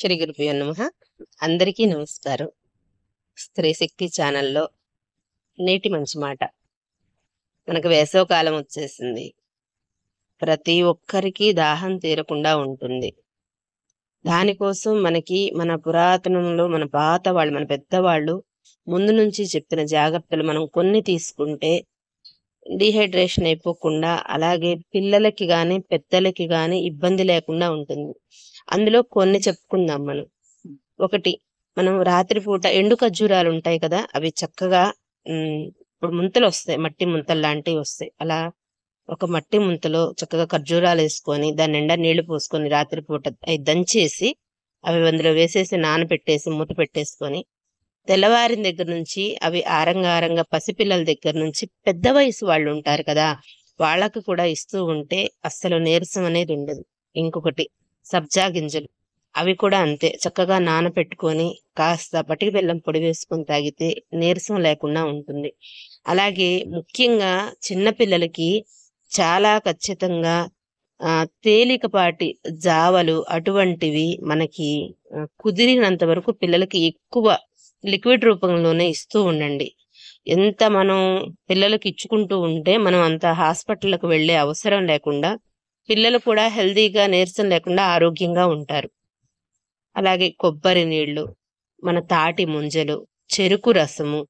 శ్రీ గురుభ్యో నమః. అందరికీ నమస్కారం. స్త్రీ శక్తి ఛానల్లో నేటి మంచి మాట. మనకు వేసవకాలం వచ్చేసింది. ప్రతి ఒక్కరికి దాహం తీరకుండా ఉంటుంది. దానికోసం మనకి మన పురాతనంలో మన పాత వాళ్ళు మన పెద్దవాళ్ళు ముందు నుంచి చెప్పిన జాగ్రత్తలు మనం కొన్ని తీసుకుంటే డీహైడ్రేషన్ అయిపోకుండా, అలాగే పిల్లలకి గాని పెద్దలకి గాని ఇబ్బంది లేకుండా ఉంటుంది. అందులో కొన్ని చెప్పుకుందాం మనం. ఒకటి, మనం రాత్రిపూట ఎండు ఖర్జూరాలు ఉంటాయి కదా, అవి చక్కగా ఇప్పుడు ముంతలు వస్తాయి, మట్టి ముంతలు లాంటివి వస్తాయి. అలా ఒక మట్టి ముంతలో చక్కగా ఖర్జూరాలు వేసుకొని దాని నిండా నీళ్లు పోసుకొని రాత్రిపూట అవి దంచేసి అవి అందులో వేసేసి నానబెట్టేసి మూత పెట్టేసుకొని తెల్లవారిన దగ్గర నుంచి అవి ఆరంగా పసిపిల్లల దగ్గర నుంచి పెద్ద వయసు వాళ్ళు ఉంటారు కదా, వాళ్ళకు కూడా ఇస్తూ ఉంటే అస్సలు నీరసం అనేది ఉండదు. ఇంకొకటి, సబ్జా గింజలు, అవి కూడా అంతే, చక్కగా నానపెట్టుకొని కాస్త పటిక బెల్లం పొడి వేసుకొని తాగితే నీరసం లేకుండా ఉంటుంది. అలాగే ముఖ్యంగా చిన్నపిల్లలకి చాలా ఖచ్చితంగా తేలికపాటి జావలు అటువంటివి మనకి కుదిరినంత వరకు పిల్లలకి ఎక్కువ లిక్విడ్ రూపంలోనే ఇస్తూ ఉండండి. ఎంత మనం పిల్లలకి ఇచ్చుకుంటూ ఉంటే మనం అంత హాస్పిటల్కి వెళ్ళే అవసరం లేకుండా పిల్లలు కూడా హెల్దీగా నీరసం లేకుండా ఆరోగ్యంగా ఉంటారు. అలాగే కొబ్బరి నీళ్లు, మన తాటి ముంజలు, చెరుకు రసము,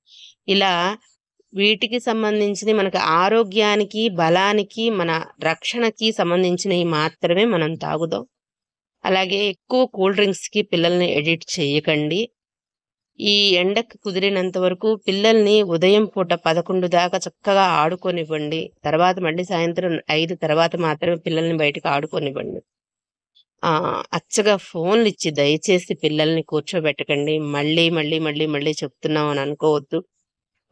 ఇలా వీటికి సంబంధించి మనకు ఆరోగ్యానికి బలానికి మన రక్షణకి సంబంధించినవి మాత్రమే మనం తాగుదాం. అలాగే ఎక్కువ కూల్ డ్రింక్స్కి పిల్లల్ని ఎడిట్ చేయకండి. ఈ ఎండకు కుదిరినంత వరకు పిల్లల్ని ఉదయం పూట 11 దాకా చక్కగా ఆడుకొనివ్వండి. తర్వాత మళ్ళీ సాయంత్రం 5 తర్వాత మాత్రమే పిల్లల్ని బయటకు ఆడుకొనివ్వండి. అచ్చగా ఫోన్లు ఇచ్చి దయచేసి పిల్లల్ని కూర్చోబెట్టకండి. మళ్ళీ చెప్తున్నాం అని అనుకోవద్దు.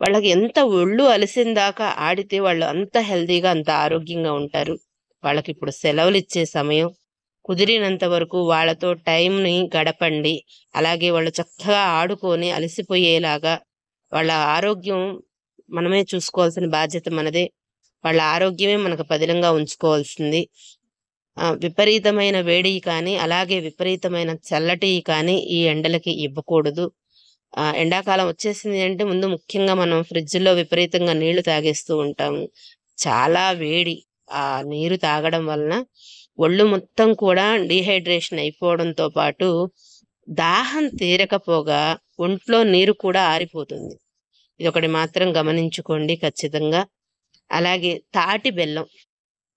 వాళ్ళకి ఎంత ఒళ్ళు అలసిన దాకా ఆడితే వాళ్ళు అంత హెల్దీగా అంత ఆరోగ్యంగా ఉంటారు. వాళ్ళకి ఇప్పుడు సెలవులు ఇచ్చే సమయం, కుదిరినంత వరకు వాళ్ళతో టైంని గడపండి. అలాగే వాళ్ళు చక్కగా ఆడుకొని అలసిపోయేలాగా వాళ్ళ ఆరోగ్యం మనమే చూసుకోవాల్సిన బాధ్యత మనదే. వాళ్ళ ఆరోగ్యమే మనకు పదిలంగా ఉంచుకోవాల్సింది. విపరీతమైన వేడి కానీ అలాగే విపరీతమైన చల్లటి కానీ ఈ ఎండలకి ఇవ్వకూడదు. ఎండాకాలం వచ్చేసింది అంటే ముందు ముఖ్యంగా మనం ఫ్రిడ్జ్లో విపరీతంగా నీళ్లు తాగేస్తూ ఉంటాము. చాలా వేడి ఆ నీరు తాగడం వలన ఒళ్ళు మొత్తం కూడా డీహైడ్రేషన్ అయిపోవడంతో పాటు దాహం తీరకపోగా ఒంట్లో నీరు కూడా ఆరిపోతుంది. ఇదొకటి మాత్రం గమనించుకోండి ఖచ్చితంగా. అలాగే తాటి బెల్లం,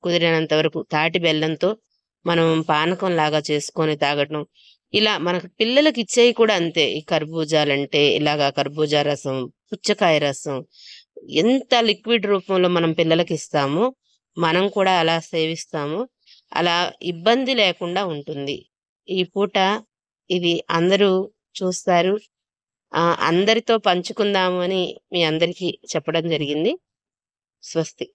కుదిరినంత వరకు తాటి బెల్లంతో మనం పానకం లాగా చేసుకొని తాగటం. ఇలా మనకు పిల్లలకి ఇచ్చేవి కూడా అంతే. ఈ కర్బూజాలంటే ఇలాగా కర్బూజా రసం, పుచ్చకాయ రసం, ఎంత లిక్విడ్ రూపంలో మనం పిల్లలకి ఇస్తామో మనం కూడా అలా సేవిస్తాము. అలా ఇబ్బంది లేకుండా ఉంటుంది. ఈ పూట ఇది అందరూ చూస్తారు. అందరితో పంచుకుందాము అని మీ అందరికీ చెప్పడం జరిగింది. స్వస్తి.